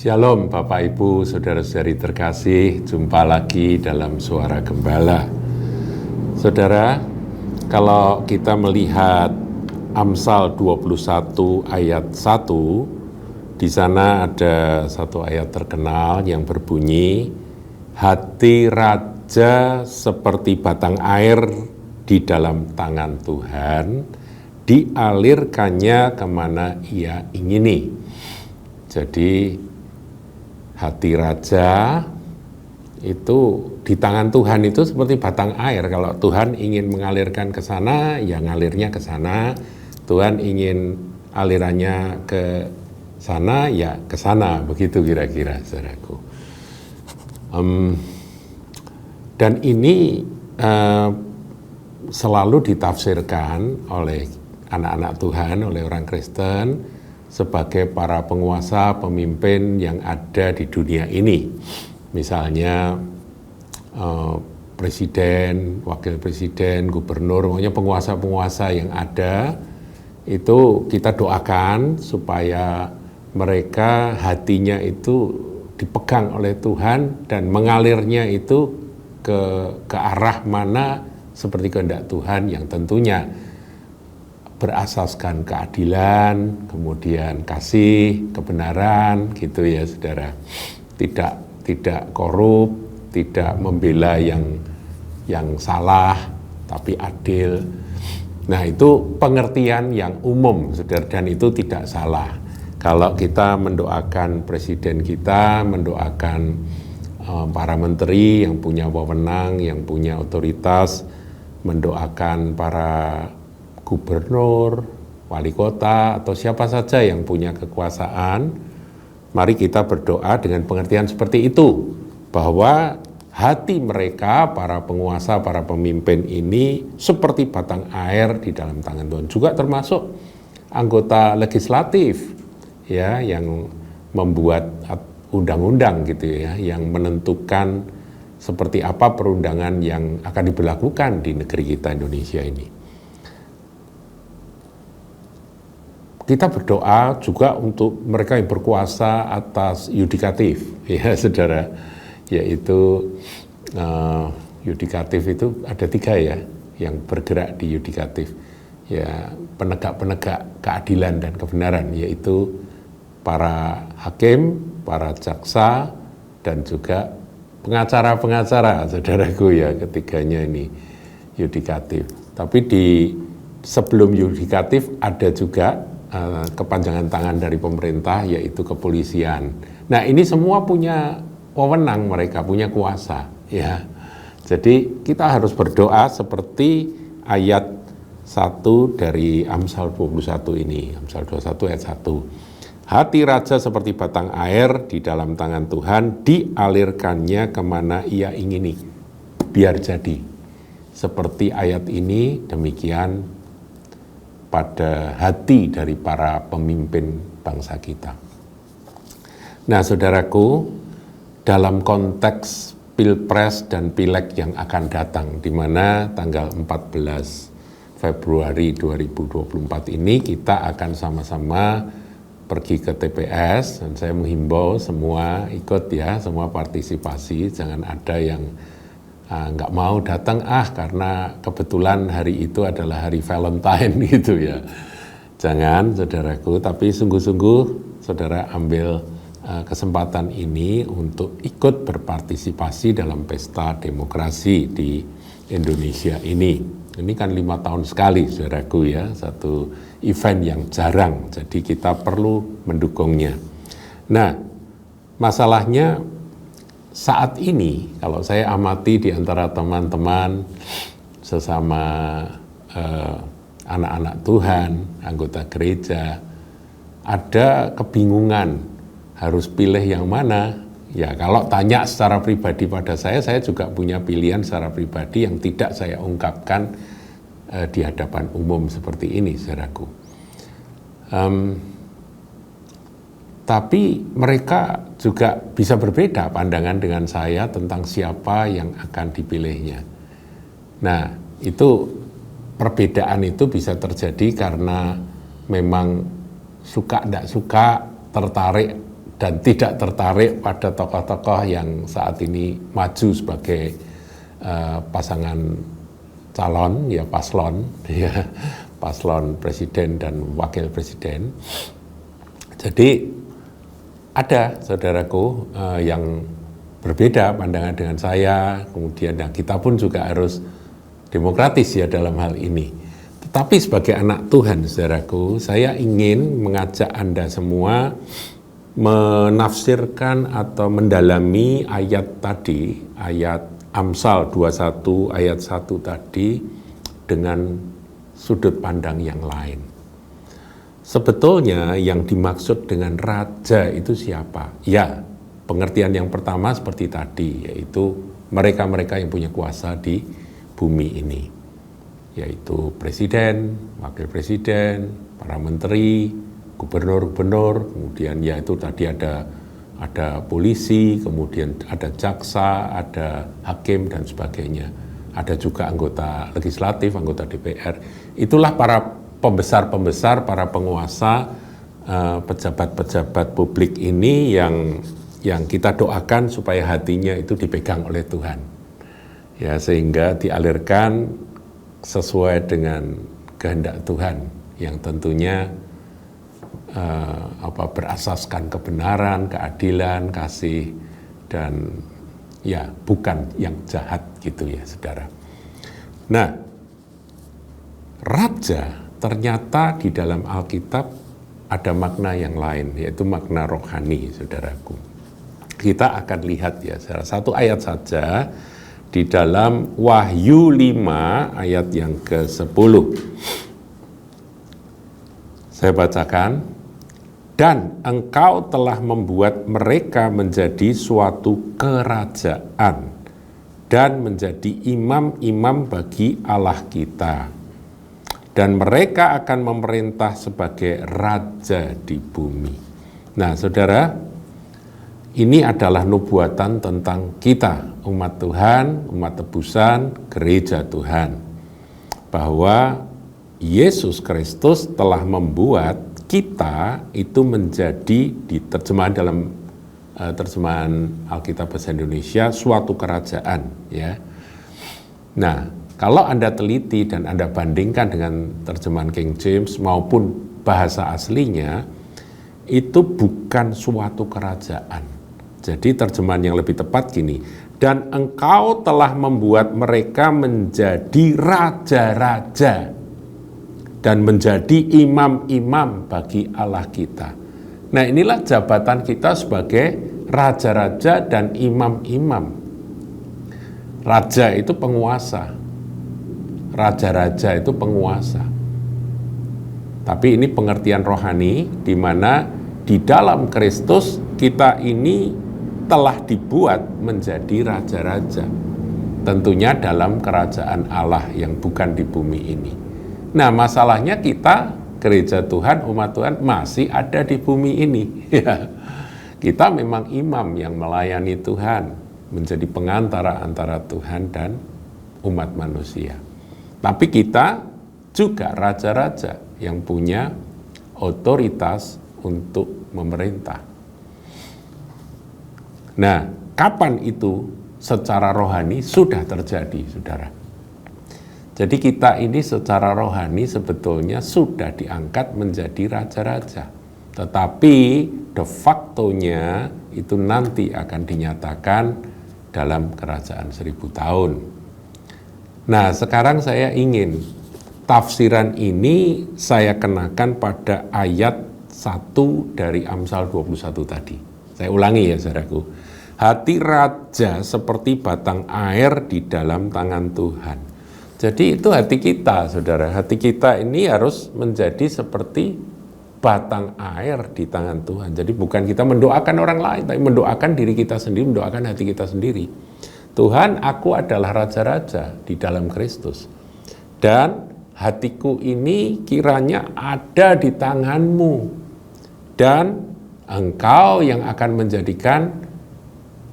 Shalom Bapak Ibu, Saudara-saudari terkasih, jumpa lagi dalam Suara Gembala. Saudara, kalau kita melihat Amsal 21 ayat 1, di sana ada satu ayat terkenal yang berbunyi, hati raja seperti batang air di dalam tangan Tuhan, dialirkannya kemana ia ingini. Jadi hati raja itu di tangan Tuhan itu seperti batang air. Kalau Tuhan ingin mengalirkan ke sana, ya ngalirnya ke sana. Tuhan ingin alirannya ke sana, ya ke sana. Begitu kira-kira, saudaraku. Dan ini selalu ditafsirkan oleh anak-anak Tuhan, oleh orang Kristen, sebagai para penguasa, pemimpin yang ada di dunia ini. Misalnya presiden, wakil presiden, gubernur, pokoknya penguasa-penguasa yang ada, itu kita doakan supaya mereka hatinya itu dipegang oleh Tuhan dan mengalirnya itu ke arah mana seperti kehendak Tuhan yang tentunya berasaskan keadilan, kemudian kasih, kebenaran, gitu ya saudara. Tidak korup, tidak membela yang salah, tapi adil. Nah itu pengertian yang umum, saudara, dan itu tidak salah. Kalau kita mendoakan presiden kita, mendoakan para menteri yang punya wewenang, yang punya otoritas, mendoakan para gubernur, wali kota, atau siapa saja yang punya kekuasaan, mari kita berdoa dengan pengertian seperti itu, bahwa hati mereka, para penguasa, para pemimpin ini seperti batang air di dalam tangan Tuhan. Juga termasuk anggota legislatif, ya, yang membuat undang-undang gitu ya, yang menentukan seperti apa perundangan yang akan diberlakukan di negeri kita Indonesia ini. Kita berdoa juga untuk mereka yang berkuasa atas yudikatif, ya saudara, yaitu yudikatif itu ada 3 ya, yang bergerak di yudikatif, ya penegak-penegak keadilan dan kebenaran, yaitu para hakim, para jaksa, dan juga pengacara-pengacara, saudaraku ya, ketiganya ini yudikatif. Tapi sebelum yudikatif ada juga kepanjangan tangan dari pemerintah, yaitu kepolisian. Nah ini semua punya wewenang, mereka punya kuasa, ya. Jadi kita harus berdoa seperti ayat 1 dari Amsal 21 ini, Amsal 21 ayat 1. Hati raja seperti batang air di dalam tangan Tuhan, dialirkannya kemana ia ingini. Biar jadi seperti ayat ini, demikian pada hati dari para pemimpin bangsa kita. Nah saudaraku, dalam konteks Pilpres dan Pileg yang akan datang, di mana tanggal 14 Februari 2024 ini kita akan sama-sama pergi ke TPS, dan saya menghimbau semua ikut ya, semua partisipasi, jangan ada yang nggak mau datang karena kebetulan hari itu adalah hari Valentine gitu ya. Jangan saudaraku, tapi sungguh-sungguh saudara ambil kesempatan ini untuk ikut berpartisipasi dalam pesta demokrasi di Indonesia ini. Ini kan 5 tahun sekali saudaraku ya, satu event yang jarang, jadi kita perlu mendukungnya. Nah masalahnya saat ini, kalau saya amati di antara teman-teman sesama anak-anak Tuhan, anggota gereja, ada kebingungan harus pilih yang mana. Ya kalau tanya secara pribadi pada saya juga punya pilihan secara pribadi yang tidak saya ungkapkan di hadapan umum seperti ini, saudaraku. Tapi mereka juga bisa berbeda pandangan dengan saya tentang siapa yang akan dipilihnya. Nah, itu perbedaan itu bisa terjadi karena memang suka tidak suka, tertarik dan tidak tertarik pada tokoh-tokoh yang saat ini maju sebagai pasangan calon, ya paslon, ya paslon presiden dan wakil presiden. Jadi ada saudaraku yang berbeda pandangan dengan saya, kemudian kita pun juga harus demokratis ya dalam hal ini. Tetapi sebagai anak Tuhan, saudaraku, saya ingin mengajak Anda semua menafsirkan atau mendalami ayat tadi, ayat Amsal 21 ayat 1 tadi dengan sudut pandang yang lain. Sebetulnya yang dimaksud dengan raja itu siapa? Ya, pengertian yang pertama seperti tadi, yaitu mereka-mereka yang punya kuasa di bumi ini, yaitu presiden, wakil presiden, para menteri, gubernur-gubernur, kemudian yaitu tadi ada polisi, kemudian ada jaksa, ada hakim dan sebagainya. Ada juga anggota legislatif, anggota DPR. Itulah para pembesar-pembesar, para penguasa, pejabat-pejabat publik ini yang kita doakan supaya hatinya itu dipegang oleh Tuhan. Ya, sehingga dialirkan sesuai dengan kehendak Tuhan yang tentunya berasaskan kebenaran, keadilan, kasih, dan ya bukan yang jahat gitu ya saudara. Nah, raja ternyata di dalam Alkitab ada makna yang lain, yaitu makna rohani, saudaraku. Kita akan lihat ya, salah satu ayat saja di dalam Wahyu 5 ayat yang ke-10. Saya bacakan. Dan engkau telah membuat mereka menjadi suatu kerajaan dan menjadi imam-imam bagi Allah kita. Dan mereka akan memerintah sebagai raja di bumi. Nah, saudara, ini adalah nubuatan tentang kita, umat Tuhan, umat tebusan, gereja Tuhan. Bahwa Yesus Kristus telah membuat kita itu menjadi, di terjemahan dalam terjemahan Alkitab Bahasa Indonesia, suatu kerajaan, ya. Nah, kalau Anda teliti dan Anda bandingkan dengan terjemahan King James maupun bahasa aslinya, itu bukan suatu kerajaan. Jadi terjemahan yang lebih tepat gini, dan engkau telah membuat mereka menjadi raja-raja dan menjadi imam-imam bagi Allah kita. Nah, inilah jabatan kita sebagai raja-raja dan imam-imam. Raja itu penguasa. Raja-raja itu penguasa. Tapi ini pengertian rohani, di mana di dalam Kristus kita ini telah dibuat menjadi raja-raja. Tentunya dalam kerajaan Allah yang bukan di bumi ini. Nah, masalahnya kita, gereja Tuhan, umat Tuhan, masih ada di bumi ini. Kita memang imam yang melayani Tuhan, menjadi pengantara antara Tuhan dan umat manusia. Tapi kita juga raja-raja yang punya otoritas untuk memerintah. Nah, kapan itu secara rohani sudah terjadi, saudara? Jadi kita ini secara rohani sebetulnya sudah diangkat menjadi raja-raja. Tetapi de facto-nya itu nanti akan dinyatakan dalam kerajaan 1000 tahun. Nah, sekarang saya ingin tafsiran ini saya kenakan pada ayat 1 dari Amsal 21 tadi. Saya ulangi ya, saudaraku. Hati raja seperti batang air di dalam tangan Tuhan. Jadi itu hati kita, saudara. Hati kita ini harus menjadi seperti batang air di tangan Tuhan. Jadi bukan kita mendoakan orang lain, tapi mendoakan diri kita sendiri, mendoakan hati kita sendiri. Tuhan, aku adalah raja-raja di dalam Kristus. Dan hatiku ini kiranya ada di tanganmu. Dan engkau yang akan menjadikan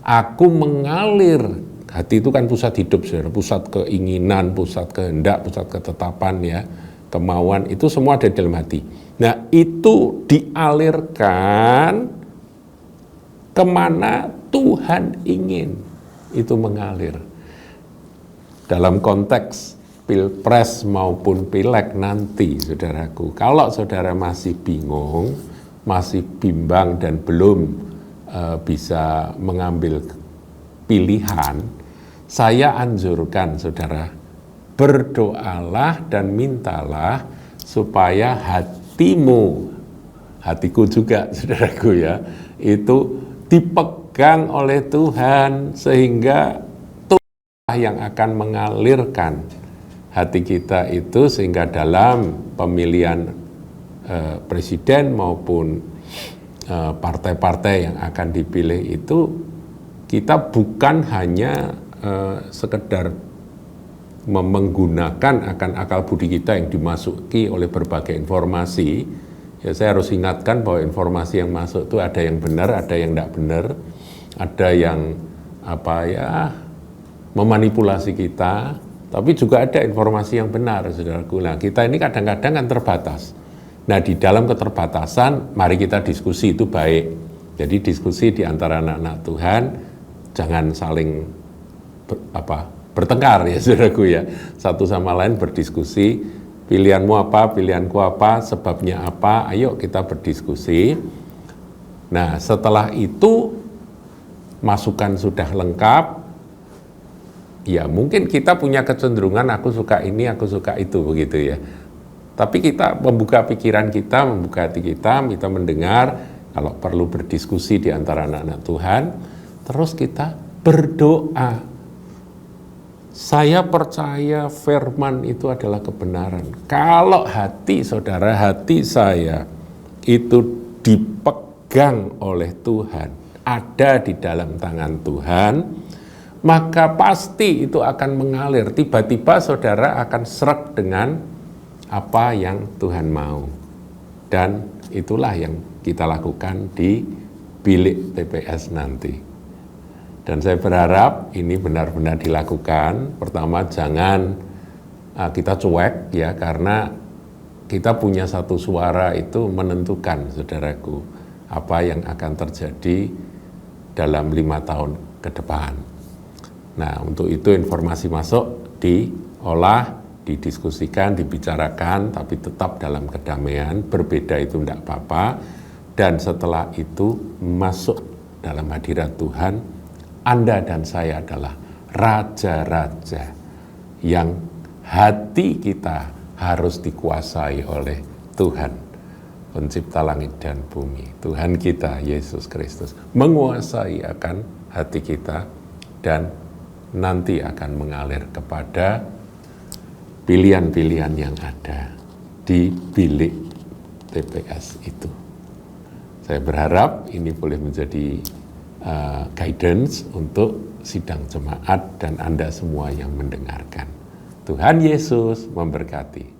aku mengalir. Hati itu kan pusat hidup, saudara. Pusat keinginan, pusat kehendak, pusat ketetapan, ya, kemauan, itu semua ada di dalam hati. Nah, itu dialirkan kemana Tuhan ingin itu mengalir. Dalam konteks pilpres maupun pileg nanti, saudaraku, kalau saudara masih bingung, masih bimbang dan belum bisa mengambil pilihan, saya anjurkan saudara, berdoalah dan mintalah supaya hatiku juga saudaraku ya, itu dipegang oleh Tuhan sehingga Tuhan yang akan mengalirkan hati kita itu, sehingga dalam pemilihan presiden maupun partai-partai yang akan dipilih itu kita bukan hanya sekedar menggunakan akan akal budi kita yang dimasuki oleh berbagai informasi. Ya, saya harus ingatkan bahwa informasi yang masuk itu ada yang benar, ada yang tidak benar, ada yang memanipulasi kita, tapi juga ada informasi yang benar, saudaraku. Nah, kita ini kadang-kadang kan terbatas. Nah, di dalam keterbatasan, mari kita diskusi, itu baik. Jadi diskusi di antara anak-anak Tuhan, jangan saling bertengkar ya saudaraku ya. Satu sama lain berdiskusi, pilihanmu apa, pilihanku apa, sebabnya apa, ayo kita berdiskusi. Nah, setelah itu masukan sudah lengkap, ya mungkin kita punya kecenderungan aku suka ini, aku suka itu, begitu ya. Tapi kita membuka pikiran kita, membuka hati kita mendengar, kalau perlu berdiskusi di antara anak-anak Tuhan, terus kita berdoa. Saya percaya firman itu adalah kebenaran. Kalau hati saudara, hati saya itu dipegang oleh Tuhan, ada di dalam tangan Tuhan, maka pasti itu akan mengalir. Tiba-tiba saudara akan sreg dengan apa yang Tuhan mau. Dan itulah yang kita lakukan di bilik TPS nanti. Dan saya berharap ini benar-benar dilakukan. Pertama, jangan kita cuek ya, karena kita punya satu suara itu menentukan, saudaraku, apa yang akan terjadi dalam 5 tahun ke depan. Nah, untuk itu informasi masuk diolah, didiskusikan, dibicarakan, tapi tetap dalam kedamaian, berbeda itu tidak apa-apa. Dan setelah itu masuk dalam hadirat Tuhan. Anda dan saya adalah raja-raja yang hati kita harus dikuasai oleh Tuhan, pencipta langit dan bumi. Tuhan kita, Yesus Kristus, menguasai akan hati kita dan nanti akan mengalir kepada pilihan-pilihan yang ada di bilik TPS itu. Saya berharap ini boleh menjadi guidance untuk sidang jemaat dan Anda semua yang mendengarkan. Tuhan Yesus memberkati.